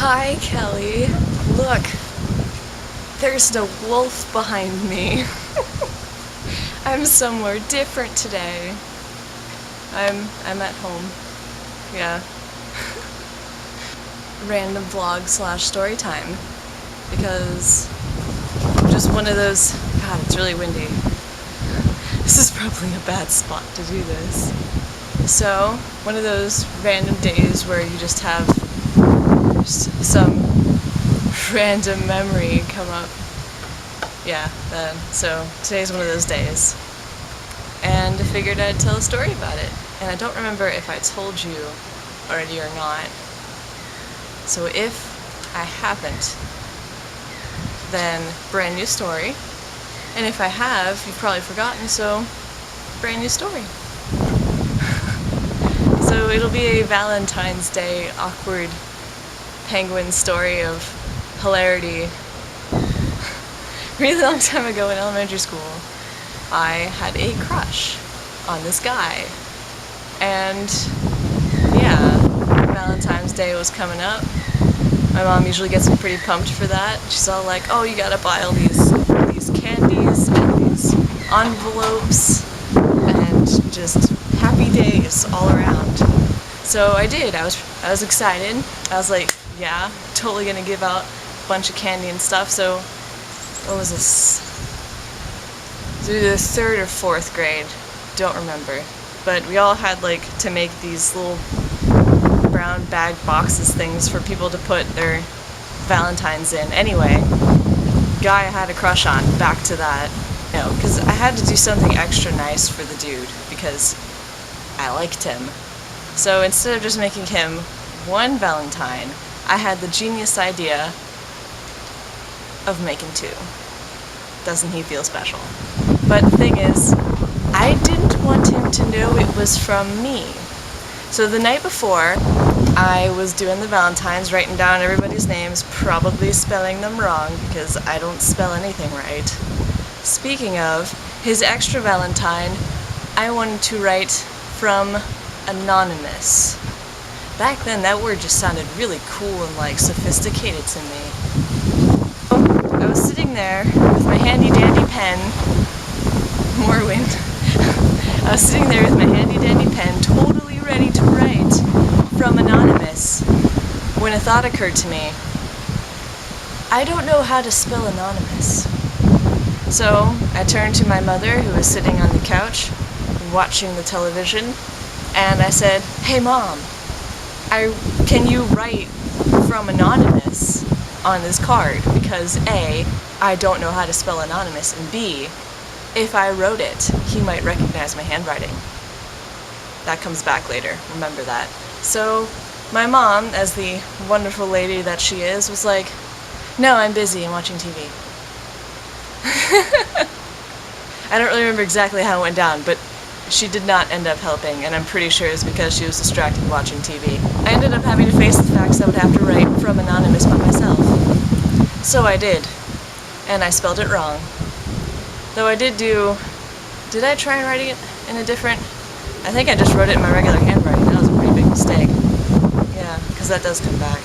Hi, Kelly. Look, there's no wolf behind me. I'm somewhere different today. I'm at home. Yeah. Random vlog slash story time. Because I'm just one of those. God, it's really windy. This is probably a bad spot to do this. So, one of those random days where you just have some random memory come up. Yeah, so today's one of those days. And I figured I'd tell a story about it. And I don't remember if I told you already or not. So if I haven't, then brand new story. And if I have, you've probably forgotten, so brand new story. So it'll be a Valentine's Day awkward penguin story of hilarity. Really long time ago in elementary school, I had a crush on this guy. And yeah, Valentine's Day was coming up. My mom usually gets me pretty pumped for that. She's all like, oh, you gotta buy all these candies and these envelopes and just happy days all around. So I did. I was excited. I was like, yeah, totally gonna give out a bunch of candy and stuff. So what was this? Through the 3rd or 4th grade, don't remember. But we all had like to make these little brown bag boxes things for people to put their Valentines in. Anyway, guy I had a crush on, back to that. You know, because I had to do something extra nice for the dude because I liked him. So instead of just making him one Valentine, I had the genius idea of making 2. Doesn't he feel special? But the thing is, I didn't want him to know it was from me. So the night before, I was doing the Valentines, writing down everybody's names, probably spelling them wrong because I don't spell anything right. Speaking of, his extra Valentine, I wanted to write from anonymous. Back then, that word just sounded really cool and like sophisticated to me. I was sitting there with my handy dandy pen. More wind. I was sitting there with my handy dandy pen, totally ready to write from anonymous, when a thought occurred to me. I don't know how to spell anonymous. So I turned to my mother, who was sitting on the couch, watching the television, and I said, hey Mom, can you write from anonymous on this card? Because A, I don't know how to spell anonymous, and B, if I wrote it, he might recognize my handwriting. That comes back later, remember that. So my mom, as the wonderful lady that she is, was like, no, I'm busy, I'm watching TV. I don't really remember exactly how it went down, but she did not end up helping, and I'm pretty sure it's because she was distracted watching TV. I ended up having to face the facts I would have to write from anonymous by myself. So I did, and I spelled it wrong. Though I did I try and write it in a different, I think I just wrote it in my regular handwriting. That was a pretty big mistake. Yeah, because that does come back.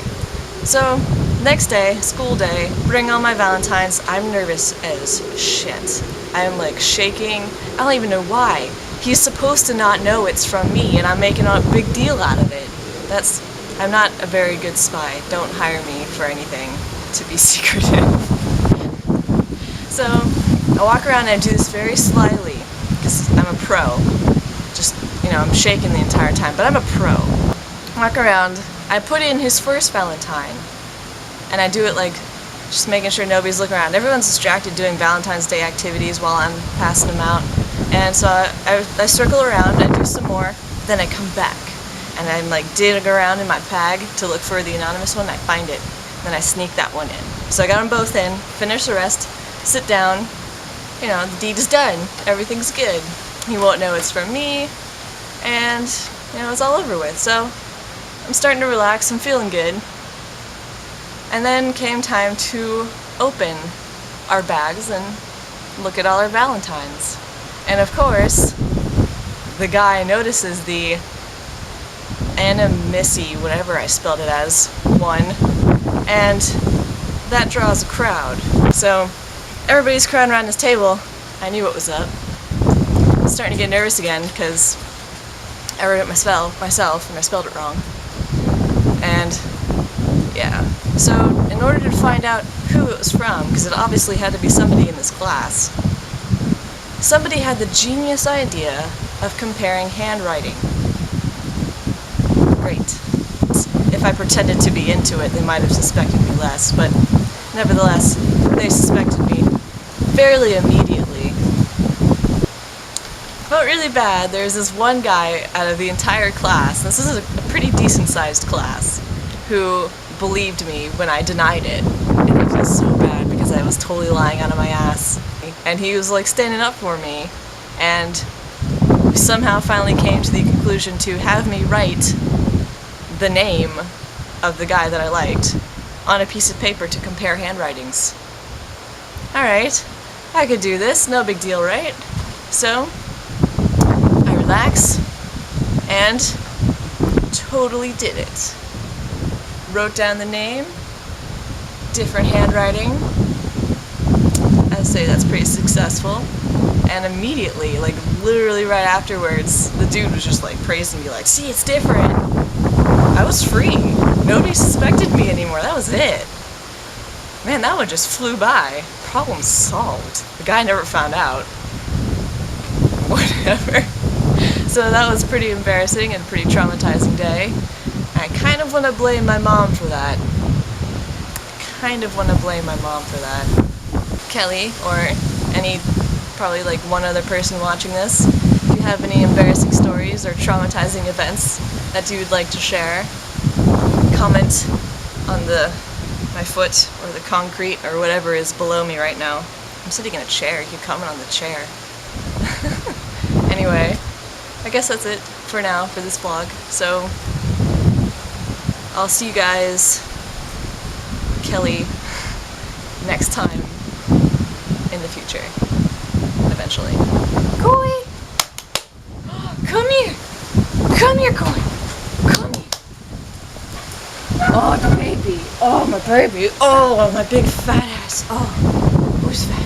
So, next day, school day, bring all my Valentines. I'm nervous as shit. I'm like shaking. I don't even know why. He's supposed to not know it's from me, and I'm making a big deal out of it. I'm not a very good spy. Don't hire me for anything to be secretive. So, I walk around and I do this very slyly, because I'm a pro. Just, I'm shaking the entire time, but I'm a pro. Walk around, I put in his first Valentine, and I do it like, just making sure nobody's looking around. Everyone's distracted doing Valentine's Day activities while I'm passing them out. And so I circle around, I do some more, then I come back. And I'm like digging around in my bag to look for the anonymous one, I find it. Then I sneak that one in. So I got them both in, finish the rest, sit down, the deed is done. Everything's good. He won't know it's from me, and, it's all over with. So I'm starting to relax, I'm feeling good. And then came time to open our bags and look at all our Valentines. And of course, the guy notices the Anna Missy, whatever I spelled it as, one and that draws a crowd. So everybody's crowding around this table. I knew what was up. I was starting to get nervous again because I wrote it myself and I spelled it wrong. And yeah, so in order to find out who it was from, because it obviously had to be somebody in this class, somebody had the genius idea of comparing handwriting. Great. If I pretended to be into it, they might have suspected me less, but nevertheless, they suspected me fairly immediately. Felt really bad. There's this one guy out of the entire class, this is a pretty decent-sized class, who believed me when I denied it. And I felt so bad because I was totally lying out of my ass. And he was like standing up for me, and we somehow finally came to the conclusion to have me write the name of the guy that I liked on a piece of paper to compare handwritings. Alright, I could do this, no big deal, right? So, I relax, and totally did it. Wrote down the name, different handwriting. I'd say that's pretty successful. And immediately, like literally right afterwards, the dude was just like praising me, like, see, it's different. I was free. Nobody suspected me anymore. That was it. Man, that one just flew by. Problem solved. The guy never found out. Whatever. So that was pretty embarrassing and a pretty traumatizing day. I kind of want to blame my mom for that. Kelly, or any, probably like one other person watching this, if you have any embarrassing stories or traumatizing events that you would like to share, comment on my foot or the concrete or whatever is below me right now. I'm sitting in a chair, you can comment on the chair. Anyway, I guess that's it for now for this vlog. So I'll see you guys, Kelly, next time in the future, eventually. Koi! Come here! Come here, Koi! Come here! Oh, the baby! Oh, my baby! Oh, my big fat ass! Oh, who's fat?